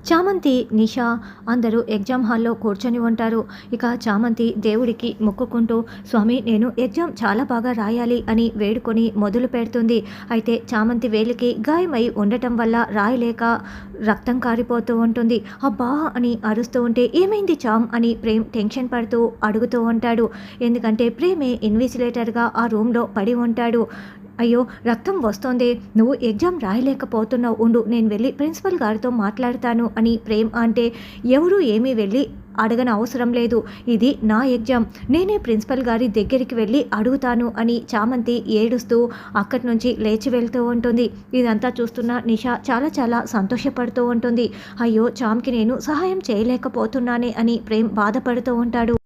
చామంతి, నిషా అందరూ ఎగ్జామ్ హాల్లో కూర్చొని ఉంటారు. ఇక చామంతి దేవుడికి మొక్కుకుంటూ స్వామి నేను ఎగ్జామ్ చాలా బాగా రాయాలి అని వేడుకొని మొదలు పెడుతుంది. అయితే చామంతి వేలికి గాయమై ఉండటం వల్ల రాయలేక రక్తం కారిపోతూ ఉంటుంది. అబ్బా అని అరుస్తూ ఉంటే ఏమైంది చామ్ అని ప్రేమ్ టెన్షన్ పడుతూ అడుగుతూ ఉంటాడు. ఎందుకంటే ప్రేమే ఇన్విజిలేటర్గా ఆ రూమ్లో పడి ఉంటాడు. అయ్యో రక్తం వస్తోంది, నువ్వు ఎగ్జామ్ రాయలేకపోతున్నావు, ఉండు నేను వెళ్ళి ప్రిన్సిపల్ గారితో మాట్లాడతాను అని ప్రేమ్ అంటే ఎవరు ఏమీ వెళ్ళి అడగన అవసరం లేదు, ఇది నా ఎగ్జామ్, నేనే ప్రిన్సిపల్ గారి దగ్గరికి వెళ్ళి అడుగుతాను అని చామంతి ఏడుస్తూ అక్కడి నుంచి లేచి వెళ్తూ ఉంటుంది. ఇదంతా చూస్తున్న నిషా చాలా చాలా సంతోషపడుతూ ఉంటుంది. అయ్యో చామ్కి నేను సహాయం చేయలేకపోతున్నానే అని ప్రేమ్ బాధపడుతూ ఉంటాడు.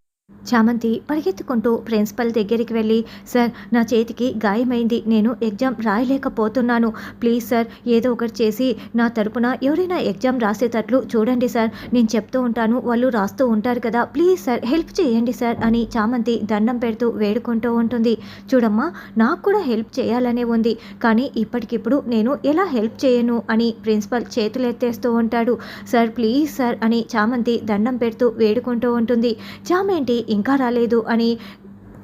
చామంతి పరిగెత్తుకుంటూ ప్రిన్సిపల్ దగ్గరికి వెళ్ళి సార్ నా చేతికి గాయమైంది, నేను ఎగ్జామ్ రాయలేకపోతున్నాను, ప్లీజ్ సార్ ఏదో ఒకటి చేసి నా తరపున ఎవరైనా ఎగ్జామ్ రాసేటట్లు చూడండి సార్, నేను చెప్తూ ఉంటాను వాళ్ళు రాస్తూ ఉంటారు కదా, ప్లీజ్ సార్ హెల్ప్ చేయండి సార్ అని చామంతి దండం పెడుతూ వేడుకుంటూ ఉంటుంది. చూడమ్మా నాకు కూడా హెల్ప్ చేయాలనే ఉంది, కానీ ఇప్పటికిప్పుడు నేను ఎలా హెల్ప్ చేయను అని ప్రిన్సిపల్ చేతులెత్తేస్తూ ఉంటాడు. సార్ ప్లీజ్ సార్ అని చామంతి దండం పెడుతూ వేడుకుంటూ ఉంటుంది. చామ్ ఏంటి ఇంకా రాలేదు అని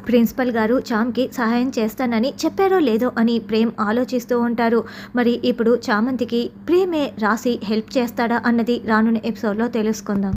ప్రిన్సిపల్ గారు చామ్కి సహాయం చేస్తానని చెప్పారో లేదో అని ప్రేమ్ ఆలోచిస్తూ ఉంటారు. మరి ఇప్పుడు చామంతికి ప్రేమే రాసి హెల్ప్ చేస్తాడా అన్నది రానున్న ఎపిసోడ్లో తెలుసుకుందాం.